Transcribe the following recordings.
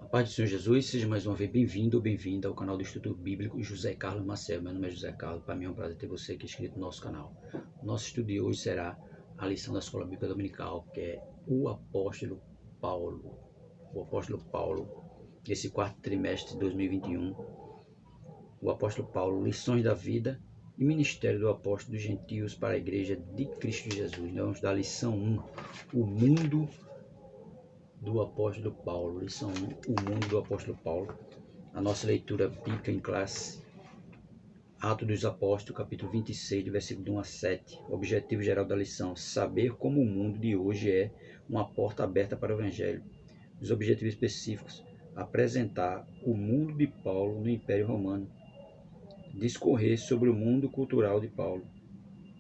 A paz do Senhor Jesus, seja mais uma vez bem-vindo ou bem-vinda ao canal do Estudo Bíblico José Carlos Maciel. Meu nome é José Carlos, para mim é um prazer ter você aqui inscrito no nosso canal. O nosso estudo de hoje será a lição da Escola Bíblica Dominical, que é o Apóstolo Paulo. O Apóstolo Paulo, nesse quarto trimestre de 2021. O Apóstolo Paulo, lições da vida e ministério do apóstolo dos gentios para a igreja de Cristo Jesus. Nós vamos dar a lição 1, o mundo do apóstolo Paulo. Lição 1, o mundo do apóstolo Paulo. A nossa leitura bíblica em classe, Atos dos Apóstolos, capítulo 26, do versículo 1 a 7. O objetivo geral da lição: saber como o mundo de hoje é uma porta aberta para o Evangelho. Os objetivos específicos: apresentar o mundo de Paulo no Império Romano, discorrer sobre o mundo cultural de Paulo,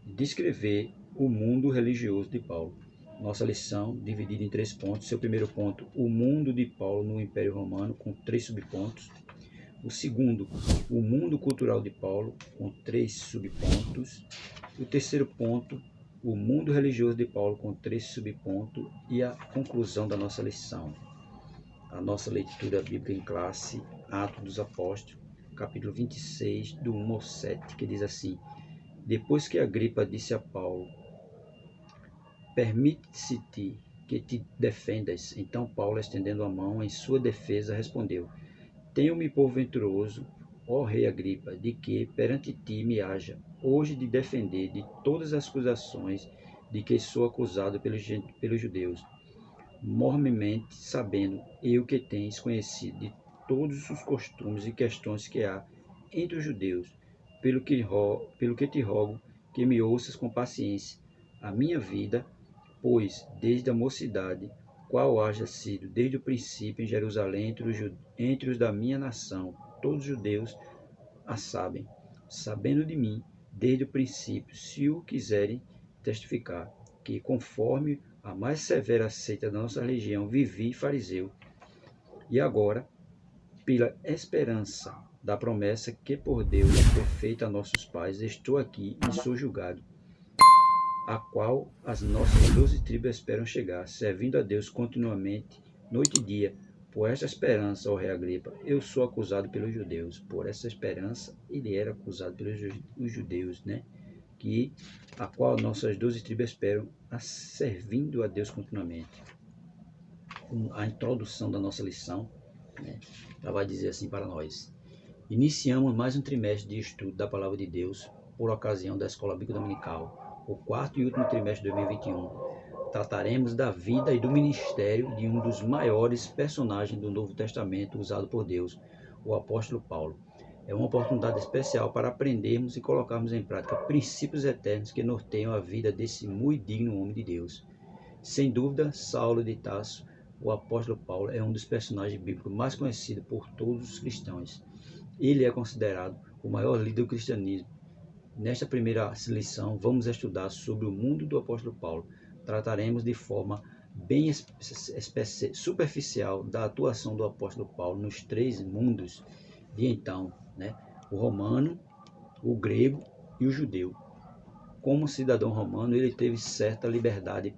descrever o mundo religioso de Paulo. Nossa lição dividida em 3 pontos. Seu primeiro ponto, o mundo de Paulo no Império Romano, com 3 subpontos. O segundo, o mundo cultural de Paulo, com 3 subpontos. O terceiro ponto, o mundo religioso de Paulo, com 3 subpontos. E a conclusão da nossa lição. A nossa leitura bíblica em classe, Atos dos Apóstolos, capítulo 26, do 1 ao 7, que diz assim: depois que Agripa disse a Paulo: permite-se-te que te defendas. Então Paulo, estendendo a mão em sua defesa, respondeu: tenho-me por venturoso, ó rei Agripa, de que perante ti me haja hoje de defender de todas as acusações de que sou acusado pelos judeus, mormemente sabendo eu que tens conhecido de todos os costumes e questões que há entre os judeus, pelo que te rogo que me ouças com paciência a minha vida, pois desde a mocidade, qual haja sido desde o princípio em Jerusalém entre os da minha nação, todos os judeus a sabem, sabendo de mim desde o princípio, se o quiserem testificar, que conforme a mais severa seita da nossa religião, vivi fariseu, e agora, pela esperança da promessa que por Deus foi feita a nossos pais, estou aqui e sou julgado, a qual as nossas 12 tribos esperam chegar, servindo a Deus continuamente, noite e dia. Por essa esperança, ó rei Agripa, eu sou acusado pelos judeus. Por essa esperança, ele era acusado pelos judeus, né? A qual nossas 12 tribos esperam, servindo a Deus continuamente. A introdução da nossa lição, né? Ela vai dizer assim para nós: iniciamos mais um trimestre de estudo da Palavra de Deus por ocasião da Escola Bíblica Dominical, o quarto e último trimestre de 2021. Trataremos da vida e do ministério de um dos maiores personagens do Novo Testamento usado por Deus, o apóstolo Paulo. É uma oportunidade especial para aprendermos e colocarmos em prática princípios eternos que norteiam a vida desse muito digno homem de Deus. Sem dúvida, Saulo de Tarso, o apóstolo Paulo, é um dos personagens bíblicos mais conhecidos por todos os cristãos. Ele é considerado o maior líder do cristianismo. Nesta primeira lição, vamos estudar sobre o mundo do apóstolo Paulo. Trataremos de forma bem superficial da atuação do apóstolo Paulo nos 3 mundos de então, né? O romano, o grego e o judeu. Como cidadão romano, ele teve certa liberdade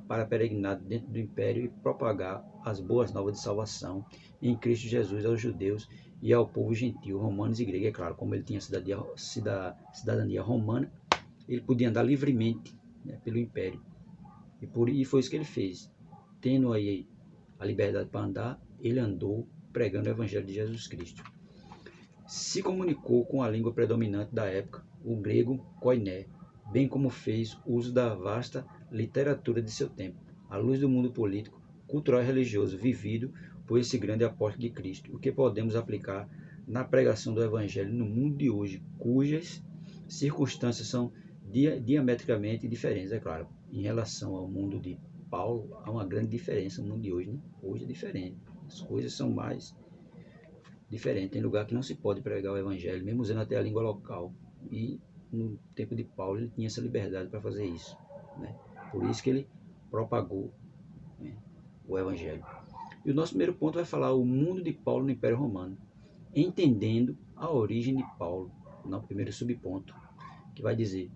para peregrinar dentro do império e propagar as boas novas de salvação em Cristo Jesus aos judeus e ao povo gentil, romanos e grego. É claro, como ele tinha cidadania romana, ele podia andar livremente, né, pelo império. E foi isso que ele fez. Tendo aí a liberdade para andar, ele andou pregando o evangelho de Jesus Cristo. Se comunicou com a língua predominante da época, o grego koiné, bem como fez uso da vasta literatura de seu tempo, à luz do mundo político, cultural e religioso vivido por esse grande apóstolo de Cristo, o que podemos aplicar na pregação do Evangelho no mundo de hoje, cujas circunstâncias são diametricamente diferentes. É claro, em relação ao mundo de Paulo, há uma grande diferença no mundo de hoje, né? Hoje é diferente, as coisas são mais diferentes, tem lugar que não se pode pregar o Evangelho, mesmo usando até a língua local, e no tempo de Paulo ele tinha essa liberdade para fazer isso, né? Por isso que ele propagou, né, o Evangelho. E o nosso primeiro ponto vai falar o mundo de Paulo no Império Romano, entendendo a origem de Paulo, no primeiro subponto, que vai dizer: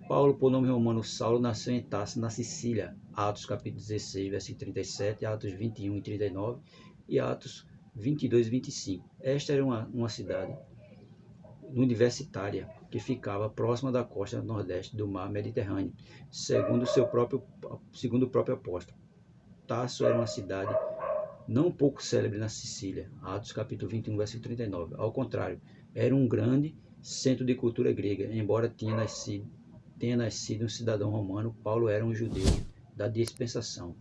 Paulo, por nome romano Saulo, nasceu em Tarso, na Sicília. Atos capítulo 16, versículo 37, Atos 21 e 39 e Atos 22 e 25. Esta era uma cidade universitária que ficava próxima da costa nordeste do mar Mediterrâneo, segundo o próprio apóstolo. Tarso era uma cidade não pouco célebre na Sicília, Atos capítulo 21, versículo 39. Ao contrário, era um grande centro de cultura grega, embora tenha nascido um cidadão romano. Paulo era um judeu da dispensação,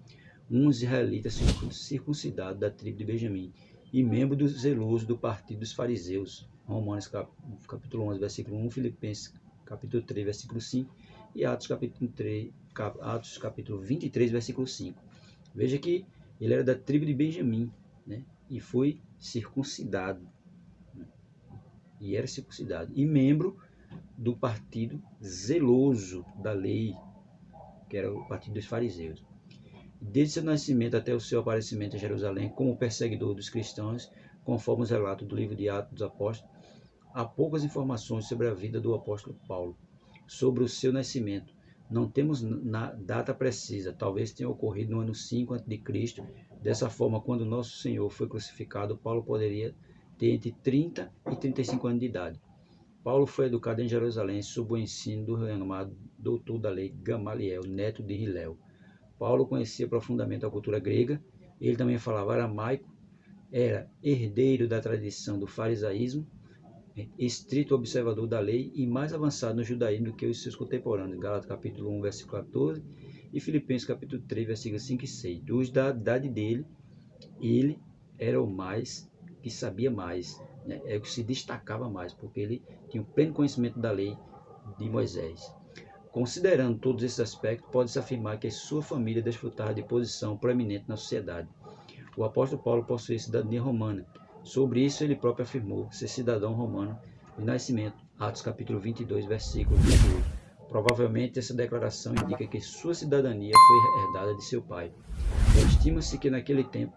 um israelita circuncidado da tribo de Benjamim e membro do zeloso do partido dos fariseus. Romanos capítulo 11, versículo 1, Filipenses capítulo 3, versículo 5 e Atos capítulo 23, versículo 5. Veja que ele era da tribo de Benjamim, né? E foi circuncidado, né? E era circuncidado, e membro do partido zeloso da lei, que era o partido dos fariseus. Desde seu nascimento até o seu aparecimento em Jerusalém como perseguidor dos cristãos, conforme os relatos do livro de Atos dos Apóstolos, há poucas informações sobre a vida do apóstolo Paulo. Sobre o seu nascimento, não temos data precisa, talvez tenha ocorrido no ano 5 a.C. Dessa forma, quando nosso Senhor foi crucificado, Paulo poderia ter entre 30 e 35 anos de idade. Paulo foi educado em Jerusalém sob o ensino do renomado doutor da lei Gamaliel, neto de Hilel. Paulo conhecia profundamente a cultura grega, ele também falava aramaico, era herdeiro da tradição do farisaísmo, estrito observador da lei e mais avançado no judaísmo do que os seus contemporâneos. Gálatas capítulo 1, versículo 14 e Filipenses capítulo 3, versículos 5 e 6. Dos da idade dele, ele era o mais que sabia mais, né? É o que se destacava mais, porque ele tinha o pleno conhecimento da lei de Moisés. Considerando todos esses aspectos, pode-se afirmar que sua família desfrutava de posição proeminente na sociedade. O apóstolo Paulo possuía cidadania romana. Sobre isso ele próprio afirmou ser cidadão romano de nascimento. Atos capítulo 22, versículo 28. Provavelmente essa declaração indica que sua cidadania foi herdada de seu pai. Estima-se que naquele tempo,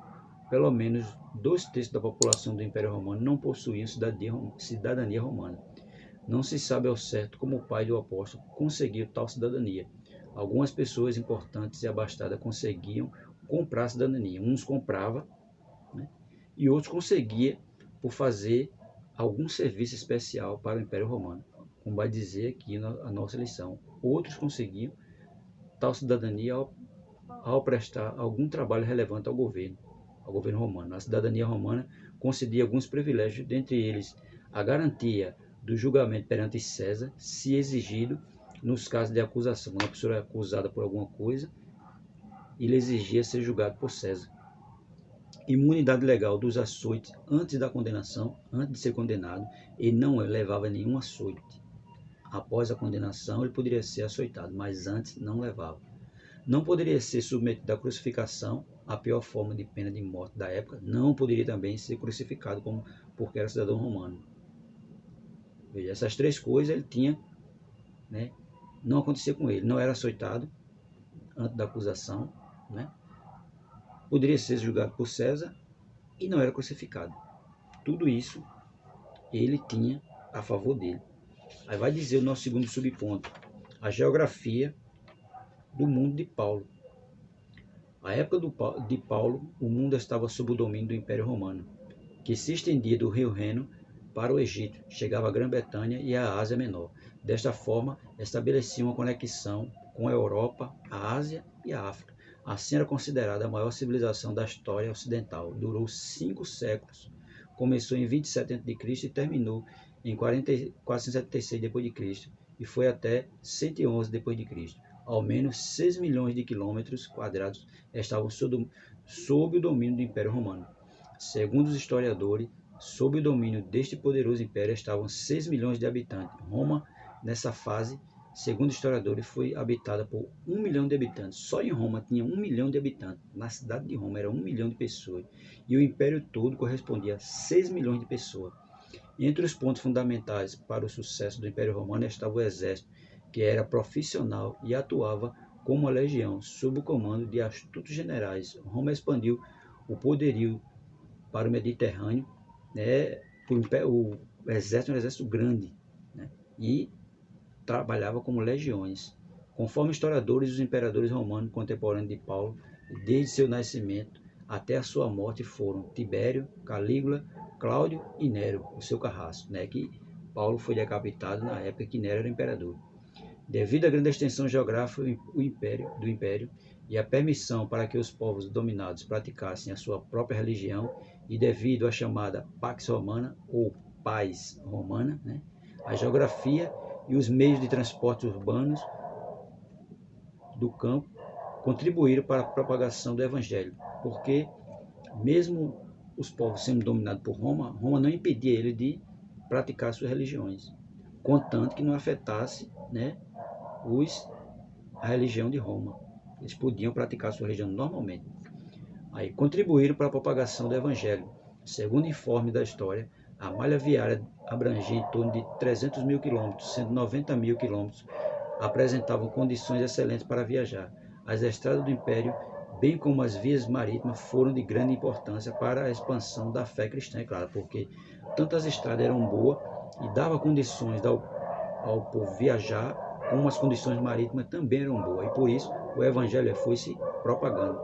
pelo menos 2/3 da população do Império Romano não possuíam cidadania romana. Não se sabe ao certo como o pai do apóstolo conseguiu tal cidadania. Algumas pessoas importantes e abastadas conseguiam comprar a cidadania. Uns compravam, né, e outros conseguiam por fazer algum serviço especial para o Império Romano, como vai dizer aqui a nossa lição. Outros conseguiam tal cidadania ao prestar algum trabalho relevante ao governo romano. A cidadania romana concedia alguns privilégios, dentre eles a garantia do julgamento perante César, se exigido nos casos de acusação. Quando a pessoa é acusada por alguma coisa, ele exigia ser julgado por César. Imunidade legal dos açoites antes da condenação, antes de ser condenado, ele não levava nenhum açoite. Após a condenação, ele poderia ser açoitado, mas antes não levava. Não poderia ser submetido à crucificação, a pior forma de pena de morte da época. Não poderia também ser crucificado porque era cidadão romano. Veja, essas três coisas ele tinha, né? Não acontecia com ele. Não era açoitado antes da acusação, né? Poderia ser julgado por César e não era crucificado. Tudo isso ele tinha a favor dele. Aí vai dizer o nosso segundo subponto, a geografia do mundo de Paulo. À época de Paulo, o mundo estava sob o domínio do Império Romano, que se estendia do rio Reno para o Egito, chegava à Grã-Bretanha e à Ásia Menor. Desta forma, estabelecia uma conexão com a Europa, a Ásia e a África. Assim era considerada a maior civilização da história ocidental. Durou 5 séculos. Começou em 27 a.C. e terminou em 476 d.C. e foi até 111 d.C. Ao menos 6 milhões de quilômetros quadrados estavam sob o domínio do Império Romano. Segundo os historiadores, sob o domínio deste poderoso império estavam 6 milhões de habitantes. Roma, nessa fase, segundo historiadores, foi habitada por 1 milhão de habitantes. Só em Roma tinha 1 milhão de habitantes. Na cidade de Roma era 1 milhão de pessoas. E o império todo correspondia a 6 milhões de pessoas. Entre os pontos fundamentais para o sucesso do Império Romano estava o exército, que era profissional e atuava como uma legião, sob o comando de astutos generais. Roma expandiu o poderio para o Mediterrâneo, né? O exército era um exército grande, né? E trabalhava como legiões. Conforme historiadores, os imperadores romanos contemporâneos de Paulo, desde seu nascimento até a sua morte foram Tibério, Calígula, Cláudio e Nero, o seu carrasco, né, que Paulo foi decapitado na época que Nero era imperador. Devido à grande extensão geográfica do império e à permissão para que os povos dominados praticassem a sua própria religião e devido à chamada Pax Romana ou Paz Romana, né, a geografia e os meios de transporte urbanos do campo contribuíram para a propagação do evangelho, porque mesmo os povos sendo dominados por Roma, Roma não impedia ele de praticar suas religiões, contanto que não afetasse, né, a religião de Roma. Eles podiam praticar sua religião normalmente. Aí contribuíram para a propagação do evangelho. Segundo o informe da história, a malha viária abrangia em torno de 300 mil quilômetros, sendo 90 mil quilômetros apresentavam condições excelentes para viajar. As estradas do Império, bem como as vias marítimas, foram de grande importância para a expansão da fé cristã, é claro, porque tanto as estradas eram boas e davam condições ao povo viajar, como as condições marítimas também eram boas, e por isso o Evangelho foi se propagando.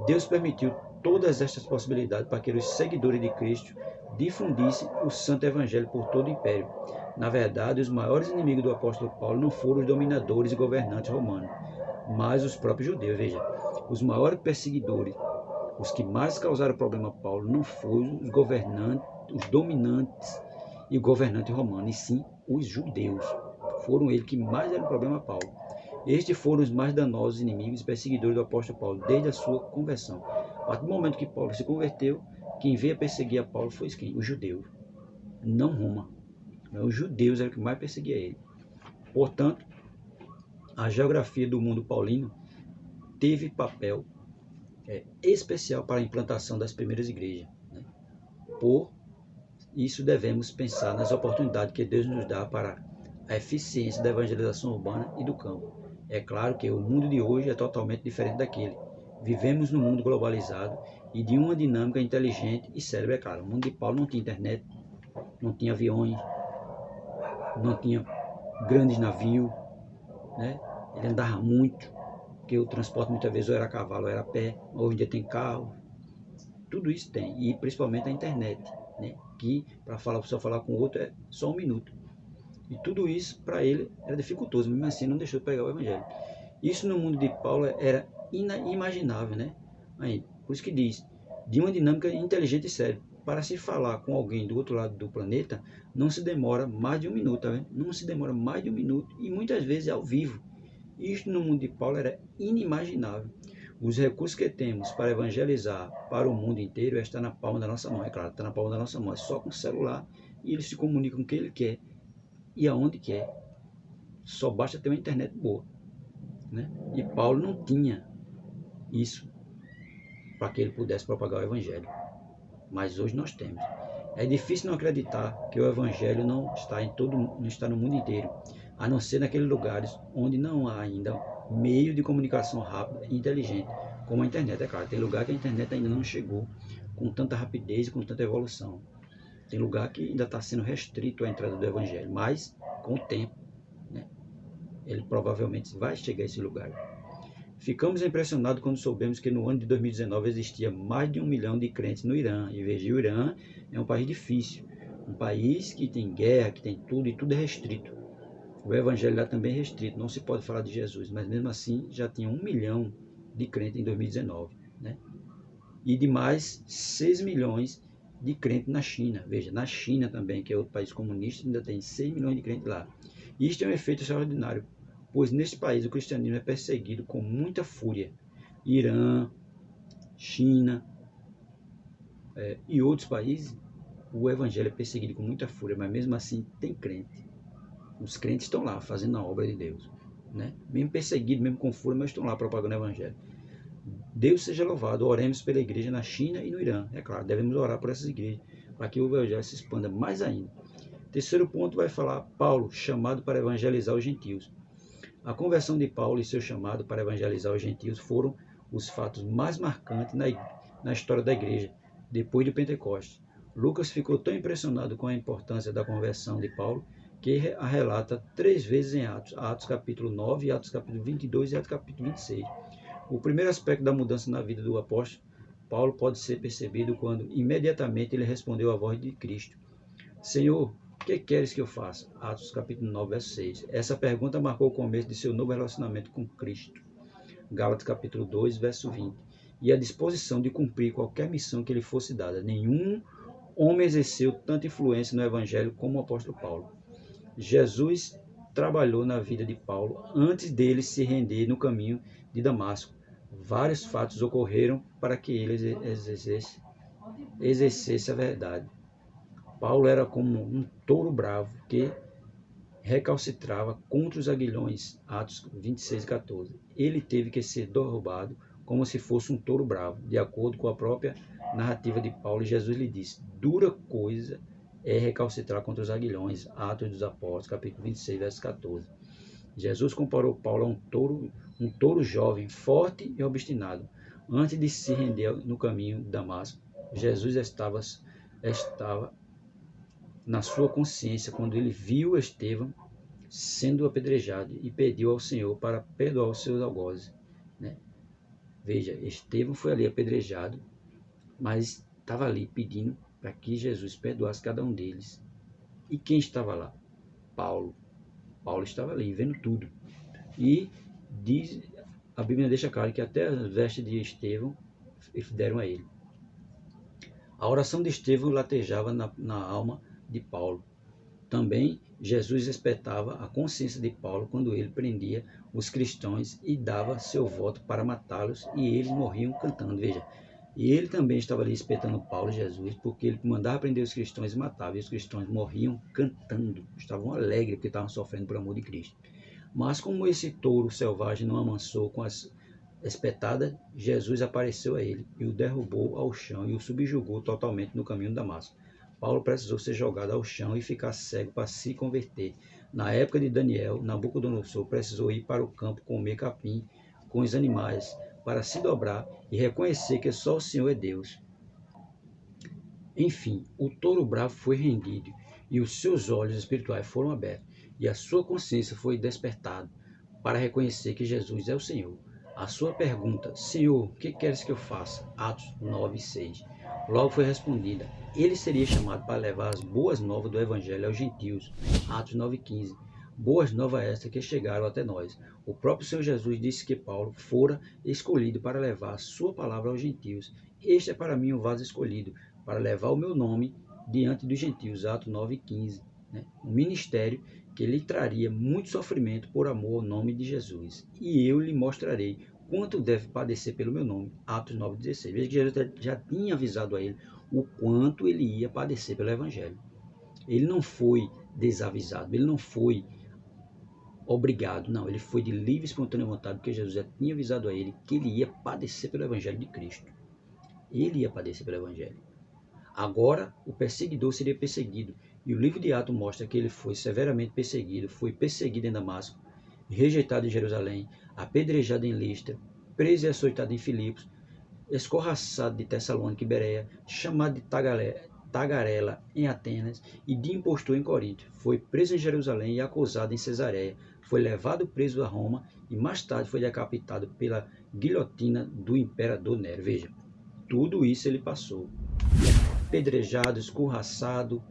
Deus permitiu todas estas possibilidades para que os seguidores de Cristo difundissem o Santo Evangelho por todo o Império. Na verdade, os maiores inimigos do apóstolo Paulo não foram os dominadores e governantes romanos, mas os próprios judeus. Veja, os maiores perseguidores, os que mais causaram problema a Paulo, não foram os governantes, os dominantes e o governante romano, e sim os judeus. Foram eles que mais deram problema a Paulo. Estes foram os mais danosos inimigos e perseguidores do apóstolo Paulo desde a sua conversão. A partir do momento que Paulo se converteu, quem veio a perseguir a Paulo foi quem? Os judeus, não Roma. Os judeus eram que mais perseguia ele. Portanto, a geografia do mundo paulino teve papel especial para a implantação das primeiras igrejas, né? Por isso devemos pensar nas oportunidades que Deus nos dá para a eficiência da evangelização urbana e do campo. É claro que o mundo de hoje é totalmente diferente daquele. Vivemos num mundo globalizado e de uma dinâmica inteligente e célebre, é claro. O mundo de Paulo não tinha internet, não tinha aviões, não tinha grandes navios, né? Ele andava muito, porque o transporte muitas vezes ou era a cavalo ou era a pé, hoje em dia tem carro, tudo isso tem, e principalmente a internet, né? Que para a pessoa falar com o outro é só 1 minuto. E tudo isso para ele era dificultoso, mesmo assim não deixou de pregar o evangelho. Isso no mundo de Paulo era inimaginável, né? Aí, por isso que diz, de uma dinâmica inteligente e séria. Para se falar com alguém do outro lado do planeta, não se demora mais de 1 minuto, tá vendo? Não se demora mais de 1 minuto e muitas vezes é ao vivo. Isto no mundo de Paulo era inimaginável. Os recursos que temos para evangelizar para o mundo inteiro está na palma da nossa mão, é claro, está na palma da nossa mão, é só com o celular e ele se comunica com quem ele quer e aonde quer. Só basta ter uma internet boa, né? E Paulo não tinha isso para que ele pudesse propagar o evangelho, mas hoje nós temos. É difícil não acreditar que o evangelho não está no mundo inteiro, a não ser naqueles lugares onde não há ainda meio de comunicação rápida e inteligente, como a internet. É claro, tem lugar que a internet ainda não chegou com tanta rapidez e com tanta evolução. Tem lugar que ainda está sendo restrito a entrada do evangelho, mas com o tempo, né, ele provavelmente vai chegar a esse lugar. Ficamos impressionados quando soubemos que no ano de 2019 existia mais de 1 milhão de crentes no Irã. E veja, o Irã é um país difícil, um país que tem guerra, que tem tudo, e tudo é restrito. O evangelho lá também é restrito, não se pode falar de Jesus, mas mesmo assim já tinha 1 milhão de crentes em 2019, né? E de mais 6 milhões de crentes na China. Veja, na China também, que é outro país comunista, ainda tem 6 milhões de crentes lá. E isto é um efeito extraordinário, pois neste país o cristianismo é perseguido com muita fúria. Irã, China e outros países, o evangelho é perseguido com muita fúria, mas mesmo assim tem crente. Os crentes estão lá fazendo a obra de Deus, né? Mesmo perseguidos, mesmo com fúria, mas estão lá propagando o evangelho. Deus seja louvado. Oremos pela igreja na China e no Irã. É claro, devemos orar por essas igrejas, para que o evangelho se expanda mais ainda. Terceiro ponto vai falar Paulo, chamado para evangelizar os gentios. A conversão de Paulo e seu chamado para evangelizar os gentios foram os fatos mais marcantes na história da igreja, depois do Pentecostes. Lucas ficou tão impressionado com a importância da conversão de Paulo, que a relata 3 vezes em Atos capítulo 9, Atos capítulo 22 e Atos capítulo 26. O primeiro aspecto da mudança na vida do apóstolo Paulo pode ser percebido quando imediatamente ele respondeu à voz de Cristo: Senhor, o que queres que eu faça? Atos capítulo 9, verso 6. Essa pergunta marcou o começo de seu novo relacionamento com Cristo. Gálatas capítulo 2, verso 20. E a disposição de cumprir qualquer missão que lhe fosse dada. Nenhum homem exerceu tanta influência no Evangelho como o apóstolo Paulo. Jesus trabalhou na vida de Paulo antes dele se render no caminho de Damasco. Vários fatos ocorreram para que ele exercesse a verdade. Paulo era como um touro bravo que recalcitrava contra os aguilhões, Atos 26, 14. Ele teve que ser derrubado como se fosse um touro bravo. De acordo com a própria narrativa de Paulo, Jesus lhe disse: dura coisa é recalcitrar contra os aguilhões, Atos dos Apóstolos, capítulo 26, verso 14. Jesus comparou Paulo a um touro jovem, forte e obstinado. Antes de se render no caminho de Damasco, Jesus estava na sua consciência quando ele viu Estevão sendo apedrejado e pediu ao Senhor para perdoar os seus algozes. Né? Veja, Estevão foi ali apedrejado, mas estava ali pedindo para que Jesus perdoasse cada um deles. E quem estava lá? Paulo. Paulo estava ali, vendo tudo. E a Bíblia deixa claro que até as vestes de Estevão deram a ele. A oração de Estevão latejava na alma de Paulo. Também Jesus espetava a consciência de Paulo quando ele prendia os cristãos e dava seu voto para matá-los, e eles morriam cantando. Veja, e ele também estava ali espetando Paulo e Jesus, porque ele mandava prender os cristãos e matava, e os cristãos morriam cantando, estavam alegres porque estavam sofrendo por amor de Cristo. Mas como esse touro selvagem não amansou com as espetadas, Jesus apareceu a ele e o derrubou ao chão e o subjugou totalmente no caminho de Damasco. Paulo precisou ser jogado ao chão e ficar cego para se converter. Na época de Daniel, Nabucodonosor precisou ir para o campo comer capim com os animais para se dobrar e reconhecer que só o Senhor é Deus. Enfim, o touro bravo foi rendido e os seus olhos espirituais foram abertos e a sua consciência foi despertada para reconhecer que Jesus é o Senhor. A sua pergunta, Senhor, o que queres que eu faça? Atos 9, 6. Logo foi respondida. Ele seria chamado para levar as boas novas do Evangelho aos gentios. Atos 9, 15. Boas novas estas que chegaram até nós. O próprio Senhor Jesus disse que Paulo fora escolhido para levar a sua palavra aos gentios. Este é para mim o vaso escolhido, para levar o meu nome diante dos gentios. Atos 9, 15. Um ministério que lhe traria muito sofrimento por amor ao nome de Jesus. E eu lhe mostrarei quanto deve padecer pelo meu nome. Atos 9,16. Veja que Jesus já tinha avisado a ele o quanto ele ia padecer pelo Evangelho. Ele não foi desavisado, ele não foi obrigado, não. Ele foi de livre e espontânea vontade, porque Jesus já tinha avisado a ele que ele ia padecer pelo Evangelho de Cristo. Ele ia padecer pelo Evangelho. Agora, o perseguidor seria perseguido. E o livro de Atos mostra que ele foi severamente perseguido, foi perseguido em Damasco, rejeitado em Jerusalém, apedrejado em Listra, preso e açoitado em Filipos, escorraçado de Tessalônica e Bereia, chamado de tagarela em Atenas e de impostor em Corinto. Foi preso em Jerusalém e acusado em Cesareia. Foi levado preso a Roma e mais tarde foi decapitado pela guilhotina do imperador Nero. Veja, tudo isso ele passou. Apedrejado, escorraçado,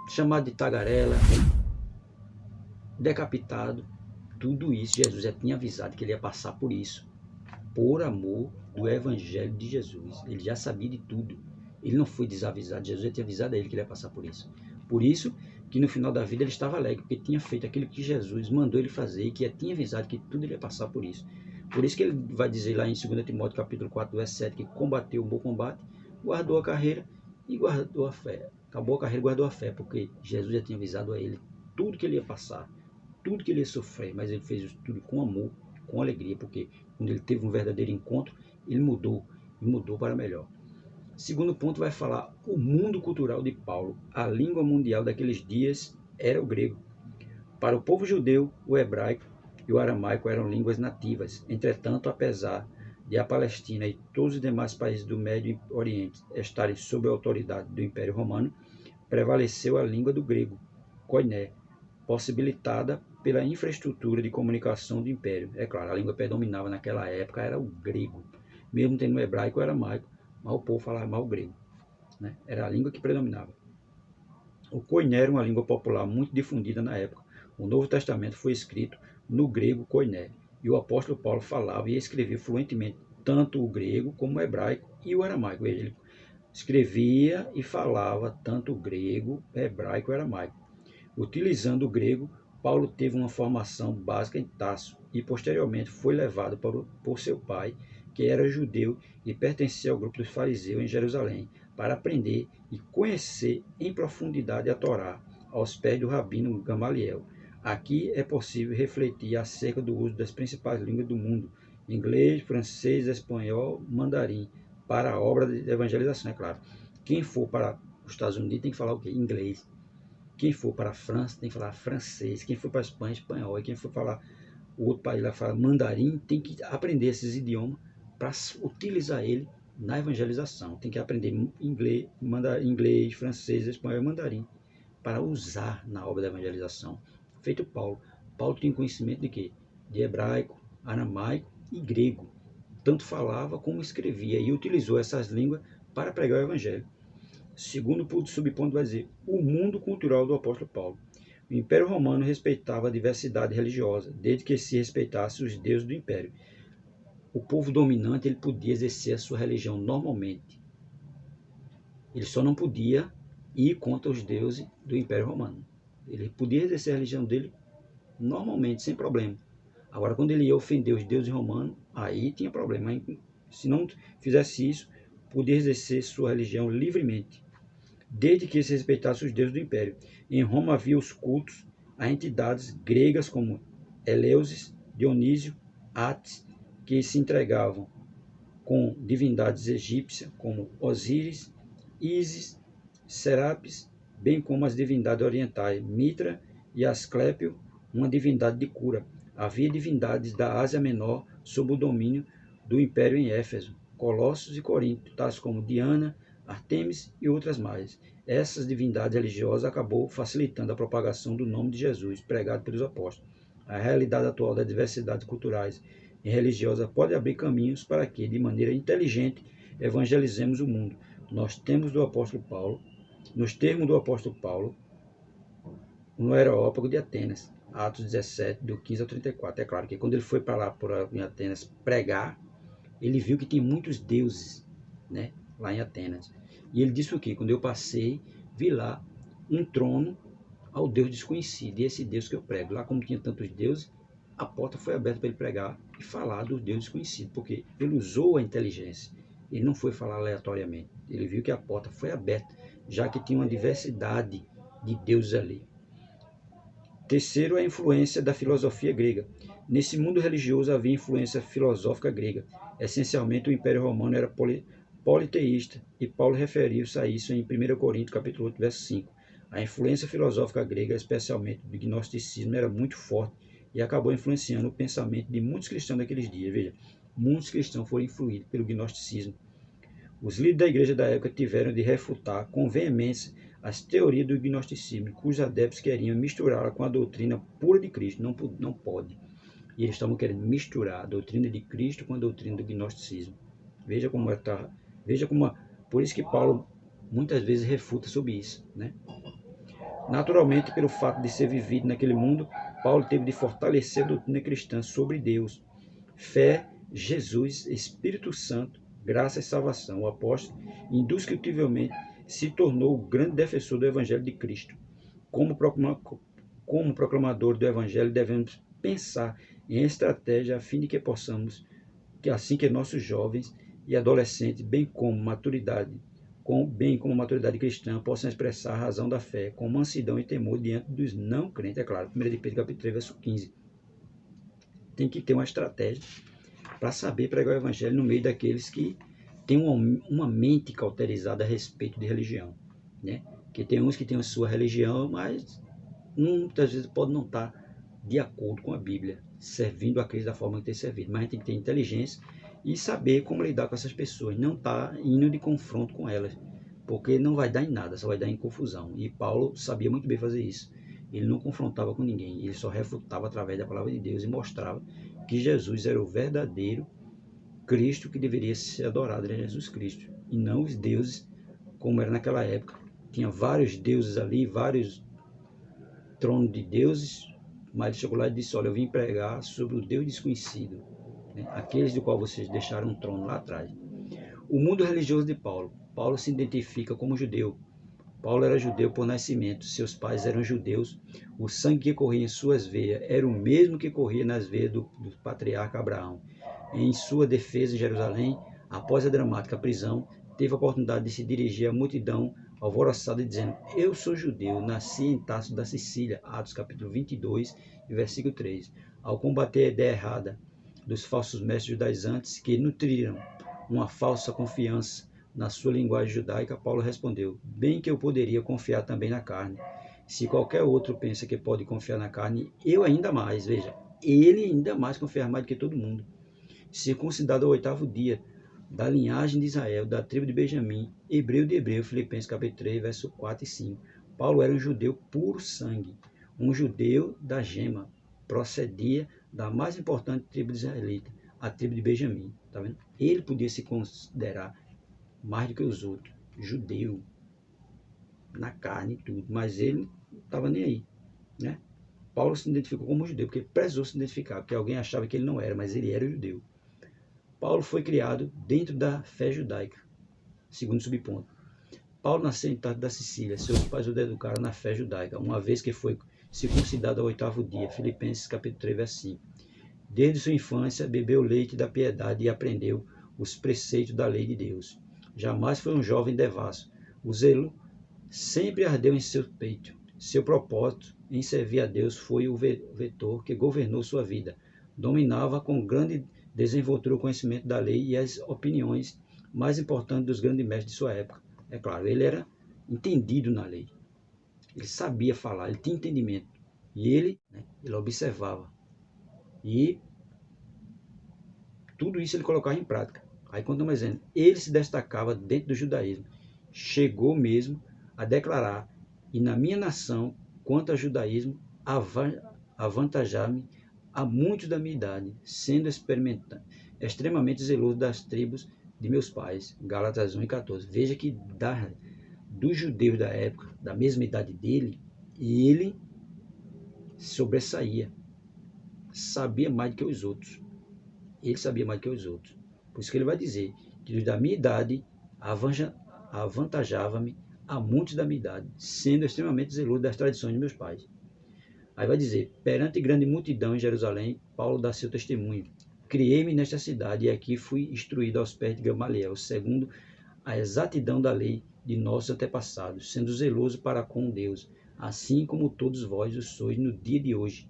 chamado de tagarela, decapitado, tudo isso Jesus já tinha avisado que ele ia passar por isso, por amor do Evangelho de Jesus. Ele já sabia de tudo, ele não foi desavisado, Jesus já tinha avisado a ele que ele ia passar por isso. Por isso que no final da vida ele estava alegre, porque tinha feito aquilo que Jesus mandou ele fazer e que tinha avisado que tudo ele ia passar por isso. Por isso que ele vai dizer lá em 2 Timóteo capítulo 4, verso 7, que combateu o bom combate, guardou a carreira e guardou a fé. Acabou a carreira e guardou a fé, porque Jesus já tinha avisado a ele tudo que ele ia passar, tudo que ele ia sofrer, mas ele fez isso tudo com amor, com alegria, porque quando ele teve um verdadeiro encontro, ele mudou, e mudou para melhor. Segundo ponto vai falar o mundo cultural de Paulo. A língua mundial daqueles dias era o grego. Para o povo judeu, o hebraico e o aramaico eram línguas nativas. Entretanto, apesar de a Palestina e todos os demais países do Médio Oriente estarem sob a autoridade do Império Romano, prevaleceu a língua do grego, koiné, possibilitada pela infraestrutura de comunicação do Império. É claro, a língua que predominava naquela época era o grego. mesmo tendo o hebraico e o aramaico, mas o povo falava mais o grego, né? Era a língua que predominava. O koiné era uma língua popular muito difundida na época. O Novo Testamento foi escrito no grego koiné, e o apóstolo Paulo falava e escrevia fluentemente tanto o grego como o hebraico e o aramaico. Ele escrevia e falava tanto o grego, hebraico e aramaico. Utilizando o grego, Paulo teve uma formação básica em Tarso e posteriormente foi levado por seu pai, que era judeu e pertencia ao grupo dos fariseus em Jerusalém, para aprender e conhecer em profundidade a Torá, aos pés do rabino Gamaliel. Aqui é possível refletir acerca do uso das principais línguas do mundo, inglês, francês, espanhol, mandarim, para a obra de evangelização, é claro. Quem for para os Estados Unidos tem que falar o quê? Inglês. Quem for para a França tem que falar francês. Quem for para a Espanha, espanhol. E quem for falar o outro país lá fala mandarim, tem que aprender esses idiomas para utilizar ele na evangelização. Tem que aprender inglês, francês, espanhol e mandarim para usar na obra da evangelização. Feito Paulo. Paulo tinha conhecimento de quê? De hebraico, aramaico e grego. Tanto falava como escrevia e utilizou essas línguas para pregar o evangelho. Segundo subponto vai dizer, o mundo cultural do apóstolo Paulo. O Império Romano respeitava a diversidade religiosa, desde que se respeitasse os deuses do Império. O povo dominante ele podia exercer a sua religião normalmente. Ele só não podia ir contra os deuses do Império Romano. Ele podia exercer a religião dele normalmente, sem problema. Agora, quando ele ia ofender os deuses romanos, aí tinha problema. Se não fizesse isso, podia exercer sua religião livremente, desde que se respeitasse os deuses do Império. Em Roma havia os cultos a entidades gregas como Eleusis, Dionísio, Ates, que se entregavam com divindades egípcias como Osíris, Ísis, Serapis, bem como as divindades orientais, Mitra e Asclépio, uma divindade de cura. Havia divindades da Ásia Menor sob o domínio do Império em Éfeso, Colossos e Corinto, tais como Diana, Artemis e outras mais. Essas divindades religiosas acabou facilitando a propagação do nome de Jesus, pregado pelos apóstolos. A realidade atual das diversidades culturais e religiosas pode abrir caminhos para que, de maneira inteligente, evangelizemos o mundo. Nos termos do apóstolo Paulo, no Areópago de Atenas, Atos 17, do 15 ao 34. É claro que quando ele foi para lá, em Atenas, pregar, ele viu que tem muitos deuses, né, lá em Atenas. E ele disse o quê? Quando eu passei, vi lá um trono ao Deus desconhecido. E esse Deus que eu prego, lá como tinha tantos deuses, a porta foi aberta para ele pregar e falar do Deus desconhecido, porque ele usou a inteligência. Ele não foi falar aleatoriamente. Ele viu que a porta foi aberta, já que tinha uma diversidade de deuses ali. Terceiro, a influência da filosofia grega. Nesse mundo religioso havia influência filosófica grega. Essencialmente, o Império Romano era politeísta, e Paulo referiu-se a isso em 1 Coríntios, capítulo 8, verso 5. A influência filosófica grega, especialmente do gnosticismo, era muito forte e acabou influenciando o pensamento de muitos cristãos daqueles dias. Veja, muitos cristãos foram influídos pelo gnosticismo. Os líderes da igreja da época tiveram de refutar com veemência as teorias do gnosticismo, cujos adeptos queriam misturá-la com a doutrina pura de Cristo. Não pode. E eles estavam querendo misturar a doutrina de Cristo com a doutrina do gnosticismo. Veja como por isso que Paulo muitas vezes refuta sobre isso, né? Naturalmente, pelo fato de ser vivido naquele mundo, Paulo teve de fortalecer a doutrina cristã sobre Deus, fé, Jesus, Espírito Santo, graça e salvação. O apóstolo, indiscutivelmente, se tornou o grande defensor do Evangelho de Cristo. Como proclamador do Evangelho, devemos pensar em estratégia a fim de que possamos, assim que nossos jovens e adolescentes, bem como maturidade cristã, possam expressar a razão da fé com mansidão e temor diante dos não crentes. É claro, 1 de Pedro, capítulo 3, verso 15. Tem que ter uma estratégia para saber pregar o Evangelho no meio daqueles que têm uma mente cauterizada a respeito de religião, né? Que tem uns que têm a sua religião, mas muitas vezes pode não estar de acordo com a Bíblia, servindo a Cristo da forma que tem servido. Mas a gente tem que ter inteligência e saber como lidar com essas pessoas, não estar indo de confronto com elas, porque não vai dar em nada, só vai dar em confusão. E Paulo sabia muito bem fazer isso. Ele não confrontava com ninguém, ele só refutava através da palavra de Deus e mostrava que Jesus era o verdadeiro Cristo que deveria ser adorado, era Jesus Cristo, e não os deuses como era naquela época. Tinha vários deuses ali, vários tronos de deuses, mas ele chegou lá e disse: olha, eu vim pregar sobre o Deus desconhecido, né? Aqueles do qual vocês deixaram um trono lá atrás. O mundo religioso de Paulo. Paulo se identifica como judeu. Paulo era judeu por nascimento, seus pais eram judeus, o sangue que corria em suas veias era o mesmo que corria nas veias do patriarca Abraão. Em sua defesa em Jerusalém, após a dramática prisão, teve a oportunidade de se dirigir à multidão alvoroçada dizendo: eu sou judeu, nasci em Tarso da Sicília, Atos capítulo 22, versículo 3. Ao combater a ideia errada dos falsos mestres judaizantes que nutriram uma falsa confiança na sua linguagem judaica, Paulo respondeu: bem que eu poderia confiar também na carne. Se qualquer outro pensa que pode confiar na carne, eu ainda mais, veja, ele ainda mais confiar mais do que todo mundo. Circuncidado ao 8º dia, da linhagem de Israel, da tribo de Benjamim, hebreu de hebreu, Filipenses capítulo 3, verso 4 e 5. Paulo era um judeu puro sangue, um judeu da gema, procedia da mais importante tribo de israelita, a tribo de Benjamim. Tá vendo? Ele podia se considerar mais do que os outros, judeu, na carne e tudo, mas ele não estava nem aí, né? Paulo se identificou como judeu, porque precisou se identificar, porque alguém achava que ele não era, mas ele era judeu. Paulo foi criado dentro da fé judaica, segundo subponto. Paulo nasceu em Tarso da Sicília, seus pais o educaram na fé judaica, uma vez que foi circuncidado ao 8º dia, Filipenses capítulo 3, verso 5. Desde sua infância, bebeu leite da piedade e aprendeu os preceitos da lei de Deus. Jamais foi um jovem devasso. O zelo sempre ardeu em seu peito. Seu propósito em servir a Deus foi o vetor que governou sua vida. Dominava com grande desenvoltura o conhecimento da lei e as opiniões mais importantes dos grandes mestres de sua época. É claro, ele era entendido na lei. Ele sabia falar, ele tinha entendimento. E ele observava. E tudo isso ele colocava em prática. Aí quando estamos dizendo, ele se destacava dentro do judaísmo. Chegou mesmo a declarar: e na minha nação, quanto ao judaísmo, avantajar-me a muitos da minha idade, sendo extremamente zeloso das tribos de meus pais. Gálatas 1 e 14. Veja que dos judeus da época, da mesma idade dele, ele sobressaía. Sabia mais do que os outros. Ele sabia mais do que os outros. Por isso que ele vai dizer que da minha idade avantajava-me a muitos da minha idade, sendo extremamente zeloso das tradições de meus pais. Aí vai dizer: perante grande multidão em Jerusalém, Paulo dá seu testemunho. Criei-me nesta cidade e aqui fui instruído aos pés de Gamaliel, segundo a exatidão da lei de nossos antepassados, sendo zeloso para com Deus, assim como todos vós o sois no dia de hoje.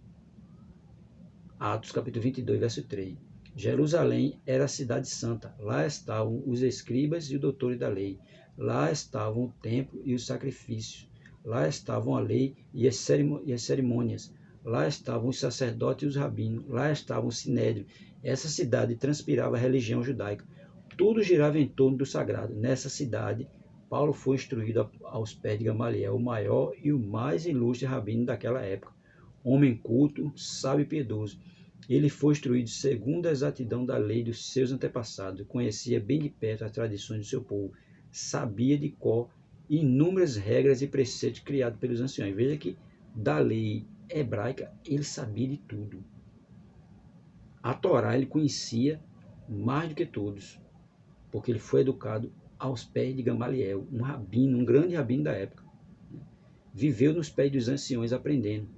Atos capítulo 22, verso 3. Jerusalém era a cidade santa. Lá estavam os escribas e os doutores da lei. Lá estavam o templo e os sacrifícios. Lá estavam a lei e as cerimônias. Lá estavam os sacerdotes e os rabinos. Lá estavam o sinédrio. Essa cidade transpirava a religião judaica. Tudo girava em torno do sagrado. Nessa cidade, Paulo foi instruído aos pés de Gamaliel, o maior e o mais ilustre rabino daquela época. Homem culto, sábio e piedoso. Ele foi instruído segundo a exatidão da lei dos seus antepassados, conhecia bem de perto as tradições do seu povo, sabia de cor inúmeras regras e preceitos criados pelos anciões. Veja que da lei hebraica ele sabia de tudo. A Torá ele conhecia mais do que todos, porque ele foi educado aos pés de Gamaliel, um rabino, um grande rabino da época. Viveu nos pés dos anciões aprendendo.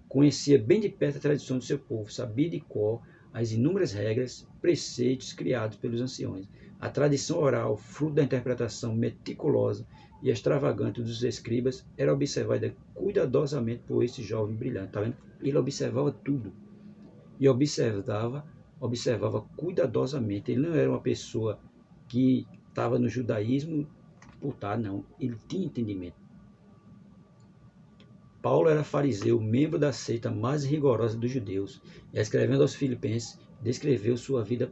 Conhecia bem de perto a tradição do seu povo, sabia de cor as inúmeras regras, preceitos criados pelos anciões. A tradição oral, fruto da interpretação meticulosa e extravagante dos escribas, era observada cuidadosamente por esse jovem brilhante. Tá vendo? Ele observava tudo e observava cuidadosamente. Ele não era uma pessoa que estava no judaísmo por estar, não. Ele tinha entendimento. Paulo era fariseu, membro da seita mais rigorosa dos judeus, e escrevendo aos Filipenses, descreveu sua vida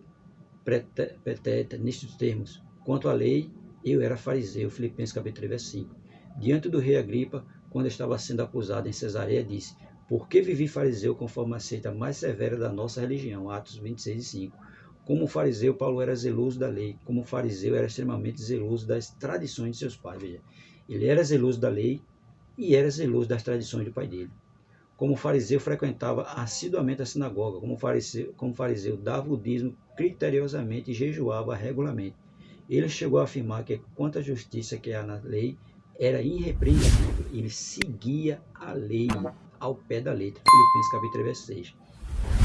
pretérita nestes termos: quanto à lei, eu era fariseu, Filipenses capítulo 3, verso 5. Diante do rei Agripa, quando estava sendo acusado em Cesareia, disse: porque vivi fariseu conforme a seita mais severa da nossa religião, Atos 26 e 5. Como fariseu, Paulo era zeloso da lei. Como fariseu, era extremamente zeloso das tradições de seus pais. Veja, ele era zeloso da lei e era zeloso das tradições do pai dele. Como fariseu, frequentava assiduamente a sinagoga. Como fariseu, dava o dízimo criteriosamente e jejuava regularmente. Ele chegou a afirmar que quanto à justiça que há na lei era irrepreensível. Ele seguia a lei ao pé da letra. Filipenses capítulo 3, verso 6.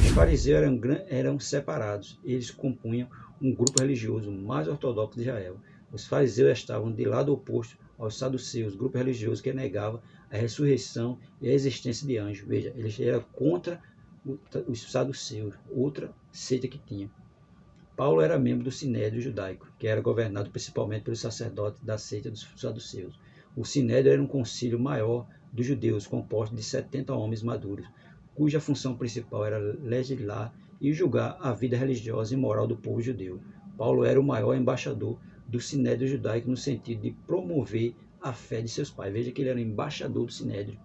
Os fariseus eram separados. Eles compunham um grupo religioso mais ortodoxo de Israel. Os fariseus estavam de lado oposto aos saduceus, grupo religioso que negava a ressurreição e a existência de anjos. Veja, eles eram contra os saduceus, outra seita que tinha. Paulo era membro do Sinédrio judaico, que era governado principalmente pelos sacerdotes da seita dos saduceus. O Sinédrio era um concílio maior dos judeus, composto de 70 homens maduros, cuja função principal era legislar e julgar a vida religiosa e moral do povo judeu. Paulo era o maior embaixador do Sinédrio judaico no sentido de promover a fé de seus pais. Veja que ele era embaixador do Sinédrio.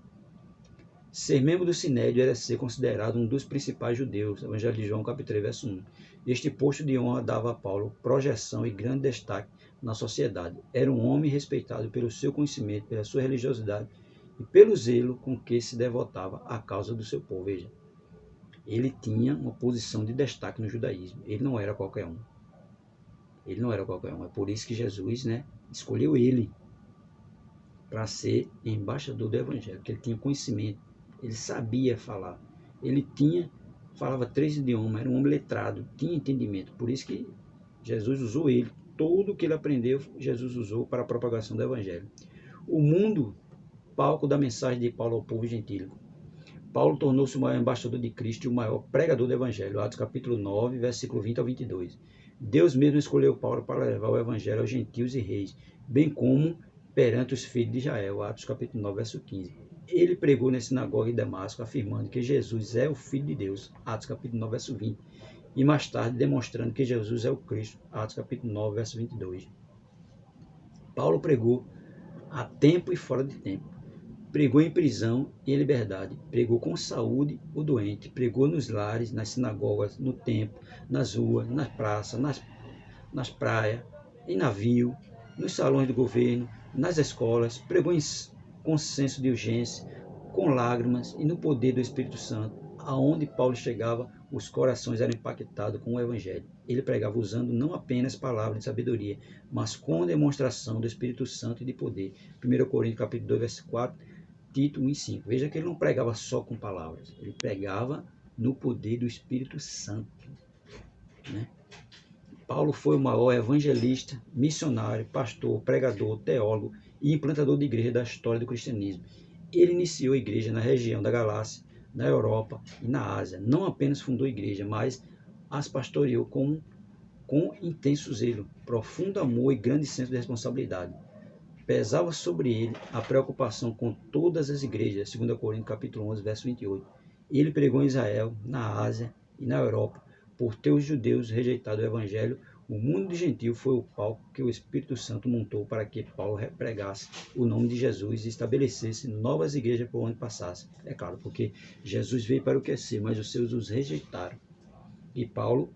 Ser membro do Sinédrio era ser considerado um dos principais judeus. Evangelho de João, capítulo 3, verso 1. Este posto de honra dava a Paulo projeção e grande destaque na sociedade. Era um homem respeitado pelo seu conhecimento, pela sua religiosidade e pelo zelo com que se devotava à causa do seu povo. Veja, ele tinha uma posição de destaque no judaísmo. Ele não era qualquer um. Ele não era qualquer um. É por isso que Jesus, escolheu ele para ser embaixador do Evangelho, porque ele tinha conhecimento. Ele sabia falar. Falava 3 idiomas, era um homem letrado, tinha entendimento. Por isso que Jesus usou ele. Tudo o que ele aprendeu, Jesus usou para a propagação do Evangelho. O mundo, palco da mensagem de Paulo ao povo gentílico. Paulo tornou-se o maior embaixador de Cristo e o maior pregador do Evangelho. Atos capítulo 9, versículo 20 ao 22. Deus mesmo escolheu Paulo para levar o Evangelho aos gentios e reis, bem como perante os filhos de Israel. Atos capítulo 9, verso 15. Ele pregou na sinagoga de Damasco, afirmando que Jesus é o Filho de Deus, Atos capítulo 9, verso 20, e mais tarde demonstrando que Jesus é o Cristo, Atos capítulo 9, verso 22. Paulo pregou a tempo e fora de tempo, pregou em prisão e em liberdade, pregou com saúde o doente, pregou nos lares, nas sinagogas, no templo, nas ruas, nas praças, nas praias, em navio, nos salões do governo, nas escolas, pregou em consenso de urgência, com lágrimas e no poder do Espírito Santo. Aonde Paulo chegava, os corações eram impactados com o Evangelho. Ele pregava usando não apenas palavras de sabedoria, mas com demonstração do Espírito Santo e de poder. 1 Coríntios capítulo 2, verso 4, Tito 1 e 5. Veja que ele não pregava só com palavras, ele pregava no poder do Espírito Santo. Paulo foi o maior evangelista, missionário, pastor, pregador, teólogo e implantador de igreja da história do cristianismo. Ele iniciou a igreja na região da Galácia, na Europa e na Ásia. Não apenas fundou a igreja, mas as pastoreou com intenso zelo, profundo amor e grande senso de responsabilidade. Pesava sobre ele a preocupação com todas as igrejas, 2 Coríntios capítulo 11, verso 28. Ele pregou em Israel, na Ásia e na Europa. Por ter os judeus rejeitado o evangelho, o mundo de gentil foi o palco que o Espírito Santo montou para que Paulo pregasse o nome de Jesus e estabelecesse novas igrejas por onde passasse. É claro, porque Jesus veio para o que é seu, mas os seus os rejeitaram. E Paulo,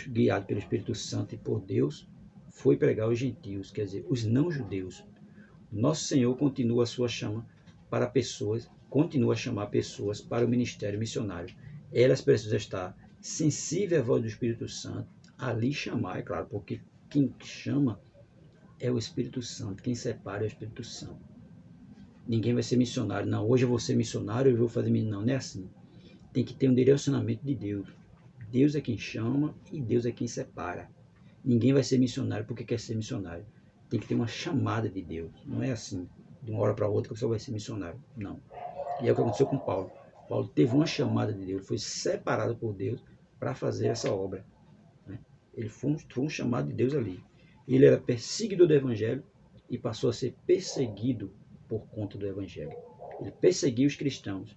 guiado pelo Espírito Santo e por Deus, foi pregar aos gentios, quer dizer, os não-judeus. Nosso Senhor continua a sua chama para pessoas, continua a chamar pessoas para o ministério missionário. Elas precisam estar sensíveis à voz do Espírito Santo, ali chamar, é claro, porque quem chama é o Espírito Santo, quem separa é o Espírito Santo. Ninguém vai ser missionário, não, hoje eu vou ser missionário, eu vou fazer não é assim. Tem que ter um direcionamento de Deus. Deus é quem chama e Deus é quem separa. Ninguém vai ser missionário porque quer ser missionário. Tem que ter uma chamada de Deus, não é assim, de uma hora para outra que você vai ser missionário, não. E é o que aconteceu com Paulo. Paulo teve uma chamada de Deus, foi separado por Deus para fazer essa obra. Ele foi um chamado de Deus ali. Ele era perseguidor do Evangelho e passou a ser perseguido por conta do Evangelho. Ele perseguiu os cristãos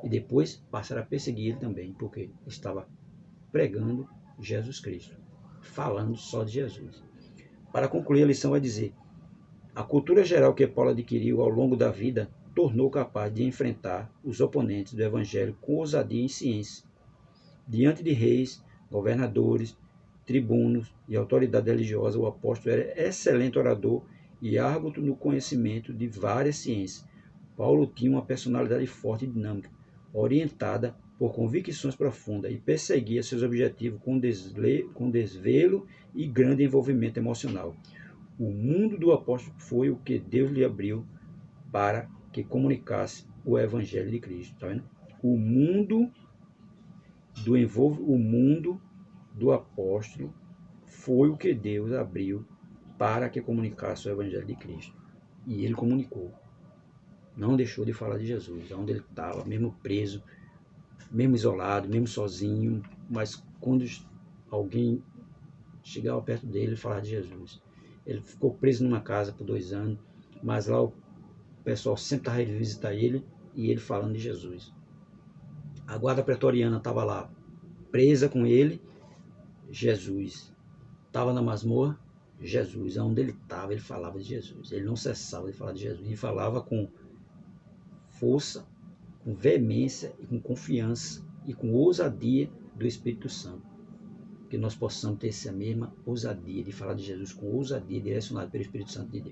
e depois passaram a perseguir ele também, porque estava pregando Jesus Cristo, falando só de Jesus. Para concluir, a lição vai dizer: a cultura geral que Paulo adquiriu ao longo da vida tornou capaz de enfrentar os oponentes do Evangelho com ousadia e ciência. Diante de reis, governadores, tribunos e autoridade religiosa, o apóstolo era excelente orador e árbitro no conhecimento de várias ciências. Paulo tinha uma personalidade forte e dinâmica, orientada por convicções profundas e perseguia seus objetivos com desvelo e grande envolvimento emocional. O mundo do apóstolo foi o que Deus lhe abriu para que comunicasse o Evangelho de Cristo. Tá vendo? O mundo do apóstolo foi o que Deus abriu para que comunicasse o Evangelho de Cristo. E ele comunicou. Não deixou de falar de Jesus, onde ele estava, mesmo preso, mesmo isolado, mesmo sozinho, mas quando alguém chegava perto dele, ele falava de Jesus. Ele ficou preso numa casa por 2 anos, mas lá o pessoal sempre estava indo visitar ele e ele falando de Jesus. A guarda pretoriana estava lá, presa com ele, Jesus. Estava na masmorra, Jesus. Onde ele estava, ele falava de Jesus. Ele não cessava de falar de Jesus. E falava com força, com veemência e com confiança e com ousadia do Espírito Santo. Que nós possamos ter essa mesma ousadia de falar de Jesus com ousadia direcionada pelo Espírito Santo de Deus.